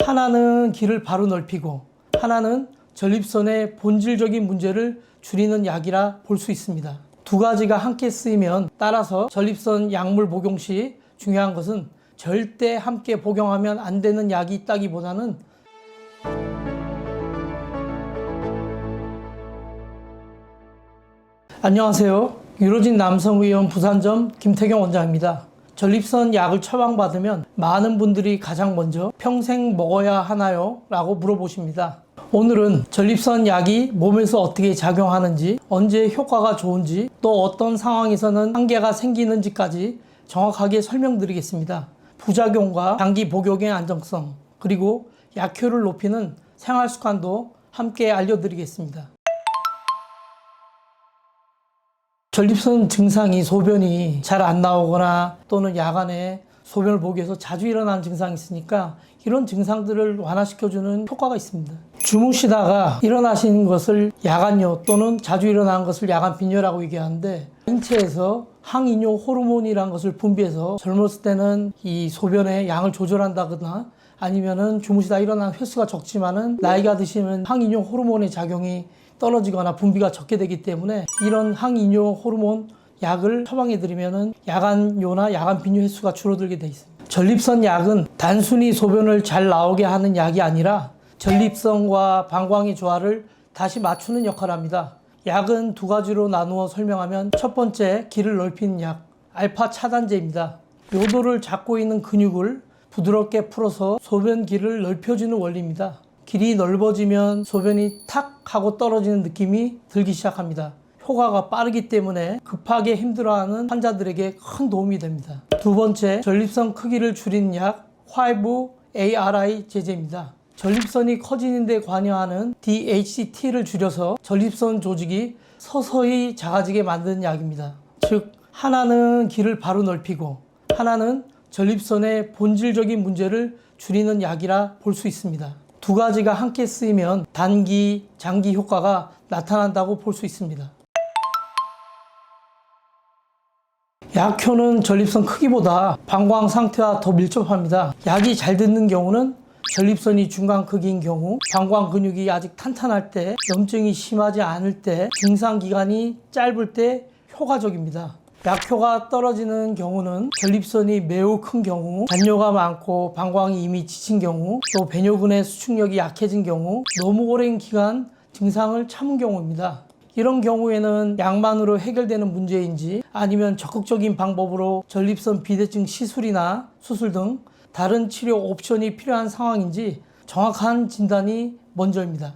하나는 길을 바로 넓히고 하나는 전립선의 본질적인 문제를 줄이는 약이라 볼 수 있습니다. 두 가지가 함께 쓰이면 따라서 전립선 약물 복용 시 중요한 것은 절대 함께 복용하면 안 되는 약이 있다기보다는 안녕하세요. 유로진 남성의원 부산점 김태경 원장입니다. 전립선 약을 처방받으면 많은 분들이 가장 먼저 평생 먹어야 하나요? 라고 물어보십니다. 오늘은 전립선 약이 몸에서 어떻게 작용하는지, 언제 효과가 좋은지, 또 어떤 상황에서는 한계가 생기는지까지 정확하게 설명드리겠습니다. 부작용과 장기 복용의 안정성, 그리고 약효를 높이는 생활습관도 함께 알려드리겠습니다. 전립선 증상이 소변이 잘 안 나오거나 또는 야간에 소변을 보기 위해서 자주 일어나는 증상이 있으니까 이런 증상들을 완화시켜주는 효과가 있습니다. 주무시다가 일어나시는 것을 야간요 또는 자주 일어나는 것을 야간 빈뇨라고 얘기하는데, 인체에서 항이뇨 호르몬이라는 것을 분비해서 젊었을 때는 이 소변의 양을 조절한다거나 아니면은 주무시다 일어나는 횟수가 적지만은 나이가 드시면 항이뇨 호르몬의 작용이 떨어지거나 분비가 적게 되기 때문에 이런 항이뇨 호르몬 약을 처방해 드리면은 야간요나 야간 빈뇨 횟수가 줄어들게 돼 있습니다. 전립선 약은 단순히 소변을 잘 나오게 하는 약이 아니라 전립선과 방광의 조화를 다시 맞추는 역할을 합니다. 약은 두 가지로 나누어 설명하면, 첫 번째 길을 넓히는 약, 알파 차단제입니다. 요도를 잡고 있는 근육을 부드럽게 풀어서 소변 길을 넓혀주는 원리입니다. 길이 넓어지면 소변이 탁 하고 떨어지는 느낌이 들기 시작합니다. 효과가 빠르기 때문에 급하게 힘들어하는 환자들에게 큰 도움이 됩니다. 두 번째, 전립선 크기를 줄이는 약 5-ARI 제제입니다. 전립선이 커지는 데 관여하는 DHT를 줄여서 전립선 조직이 서서히 작아지게 만드는 약입니다. 즉, 하나는 길을 바로 넓히고 하나는 전립선의 본질적인 문제를 줄이는 약이라 볼 수 있습니다. 두 가지가 함께 쓰이면 단기, 장기 효과가 나타난다고 볼 수 있습니다. 약효는 전립선 크기보다 방광 상태와 더 밀접합니다. 약이 잘 듣는 경우는 전립선이 중간 크기인 경우, 방광 근육이 아직 탄탄할 때, 염증이 심하지 않을 때, 증상 기간이 짧을 때 효과적입니다. 약효가 떨어지는 경우는 전립선이 매우 큰 경우, 잔뇨가 많고 방광이 이미 지친 경우, 또 배뇨근의 수축력이 약해진 경우, 너무 오랜 기간 증상을 참은 경우입니다. 이런 경우에는 약만으로 해결되는 문제인지 아니면 적극적인 방법으로 전립선 비대증 시술이나 수술 등 다른 치료 옵션이 필요한 상황인지 정확한 진단이 먼저입니다.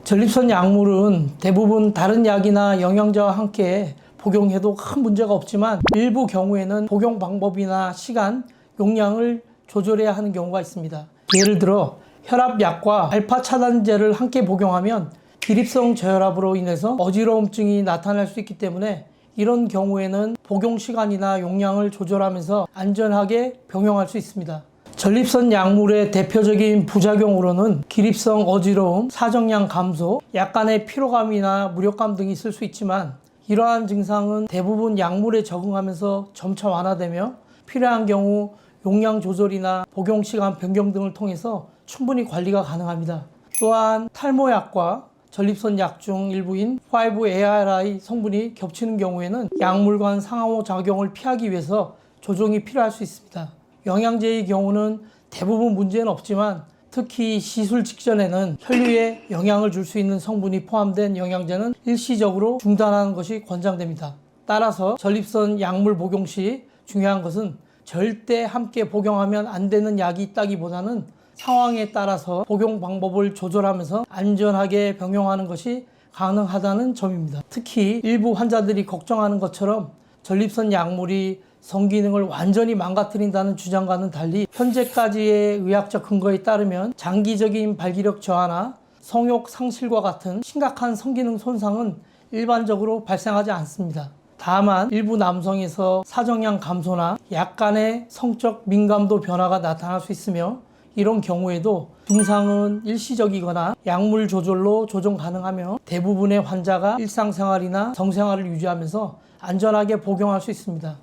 전립선 약물은 대부분 다른 약이나 영양제와 함께 복용해도 큰 문제가 없지만, 일부 경우에는 복용 방법이나 시간, 용량을 조절해야 하는 경우가 있습니다. 예를 들어 혈압약과 알파 차단제를 함께 복용하면 기립성 저혈압으로 인해서 어지러움증이 나타날 수 있기 때문에 이런 경우에는 복용 시간이나 용량을 조절하면서 안전하게 병용할 수 있습니다. 전립선 약물의 대표적인 부작용으로는 기립성 어지러움, 사정량 감소, 약간의 피로감이나 무력감 등이 있을 수 있지만, 이러한 증상은 대부분 약물에 적응하면서 점차 완화되며 필요한 경우 용량 조절이나 복용 시간 변경 등을 통해서 충분히 관리가 가능합니다. 또한 탈모약과 전립선 약 중 일부인 5-ARI 성분이 겹치는 경우에는 약물 간 상호작용을 피하기 위해서 조정이 필요할 수 있습니다. 영양제의 경우는 대부분 문제는 없지만, 특히 시술 직전에는 혈류에 영향을 줄 수 있는 성분이 포함된 영양제는 일시적으로 중단하는 것이 권장됩니다. 따라서 전립선 약물 복용 시 중요한 것은 절대 함께 복용하면 안 되는 약이 있다기보다는 상황에 따라서 복용 방법을 조절하면서 안전하게 병용하는 것이 가능하다는 점입니다. 특히 일부 환자들이 걱정하는 것처럼 전립선 약물이 성기능을 완전히 망가뜨린다는 주장과는 달리, 현재까지의 의학적 근거에 따르면 장기적인 발기력 저하나 성욕 상실과 같은 심각한 성기능 손상은 일반적으로 발생하지 않습니다. 다만 일부 남성에서 사정량 감소나 약간의 성적 민감도 변화가 나타날 수 있으며, 이런 경우에도 증상은 일시적이거나 약물 조절로 조정 가능하며 대부분의 환자가 일상생활이나 성생활을 유지하면서 안전하게 복용할 수 있습니다.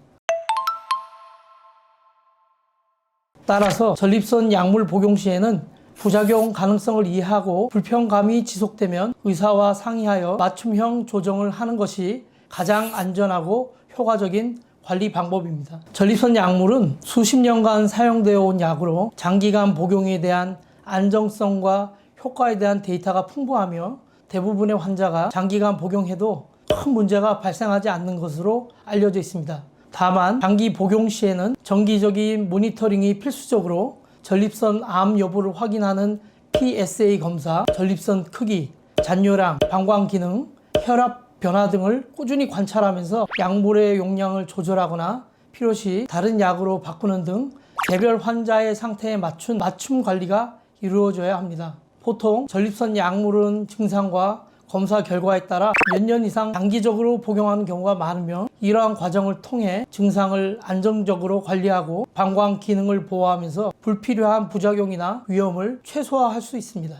따라서 전립선 약물 복용 시에는 부작용 가능성을 이해하고 불편감이 지속되면 의사와 상의하여 맞춤형 조정을 하는 것이 가장 안전하고 효과적인 관리 방법입니다. 전립선 약물은 수십 년간 사용되어 온 약으로 장기간 복용에 대한 안정성과 효과에 대한 데이터가 풍부하며 대부분의 환자가 장기간 복용해도 큰 문제가 발생하지 않는 것으로 알려져 있습니다. 다만 장기 복용 시에는 정기적인 모니터링이 필수적으로 전립선 암 여부를 확인하는 PSA 검사, 전립선 크기, 잔뇨량, 방광 기능, 혈압 변화 등을 꾸준히 관찰하면서 약물의 용량을 조절하거나 필요시 다른 약으로 바꾸는 등 개별 환자의 상태에 맞춘 맞춤 관리가 이루어져야 합니다. 보통 전립선 약물은 증상과 검사 결과에 따라 몇 년 이상 장기적으로 복용하는 경우가 많으며 이러한 과정을 통해 증상을 안정적으로 관리하고 방광 기능을 보호하면서 불필요한 부작용이나 위험을 최소화할 수 있습니다.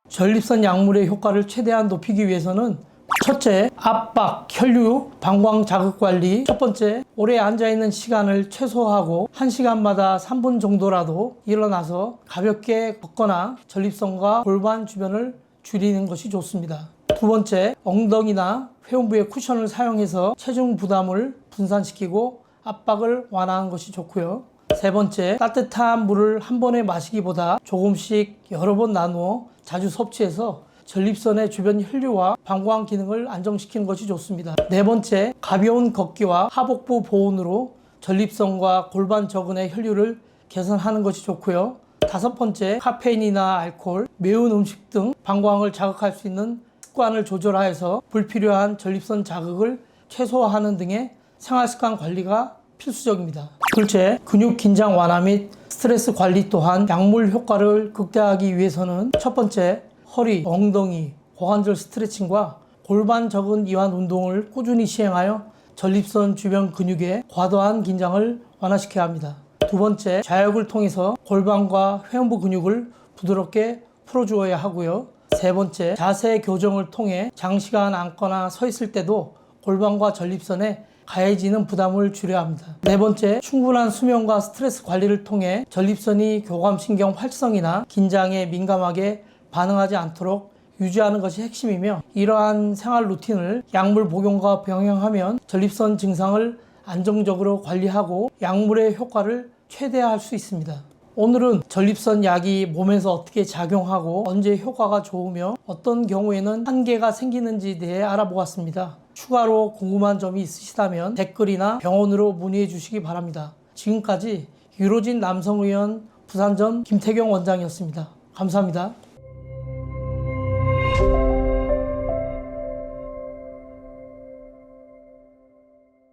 전립선 약물의 효과를 최대한 높이기 위해서는 첫째, 압박, 혈류, 방광 자극 관리. 첫 번째, 오래 앉아있는 시간을 최소화하고 1시간마다 3분 정도라도 일어나서 가볍게 걷거나 전립선과 골반 주변을 줄이는 것이 좋습니다. 두 번째, 엉덩이나 회음부의 쿠션을 사용해서 체중 부담을 분산시키고 압박을 완화하는 것이 좋고요. 세 번째, 따뜻한 물을 한 번에 마시기보다 조금씩 여러 번 나누어 자주 섭취해서 전립선의 주변 혈류와 방광 기능을 안정시키는 것이 좋습니다. 네 번째, 가벼운 걷기와 하복부 보온으로 전립선과 골반 저근의 혈류를 개선하는 것이 좋고요. 다섯 번째, 카페인이나 알코올, 매운 음식 등 방광을 자극할 수 있는 습관을 조절하여서 불필요한 전립선 자극을 최소화하는 등의 생활습관 관리가 필수적입니다. 둘째, 근육 긴장 완화 및 스트레스 관리 또한 약물 효과를 극대화하기 위해서는 첫 번째, 허리, 엉덩이, 고관절 스트레칭과 골반 저근 이완 운동을 꾸준히 시행하여 전립선 주변 근육의 과도한 긴장을 완화시켜야 합니다. 두 번째, 자역을 통해서 골반과 회음부 근육을 부드럽게 풀어주어야 하고요. 세 번째, 자세 교정을 통해 장시간 앉거나 서 있을 때도 골반과 전립선에 가해지는 부담을 줄여야 합니다. 네 번째, 충분한 수면과 스트레스 관리를 통해 전립선이 교감신경 활성이나 긴장에 민감하게 반응하지 않도록 유지하는 것이 핵심이며 이러한 생활 루틴을 약물 복용과 병행하면 전립선 증상을 안정적으로 관리하고 약물의 효과를 최대화할 수 있습니다. 오늘은 전립선 약이 몸에서 어떻게 작용하고 언제 효과가 좋으며 어떤 경우에는 한계가 생기는지에 대해 알아보았습니다. 추가로 궁금한 점이 있으시다면 댓글이나 병원으로 문의해 주시기 바랍니다. 지금까지 유로진 남성의원 부산점 김태경 원장이었습니다. 감사합니다.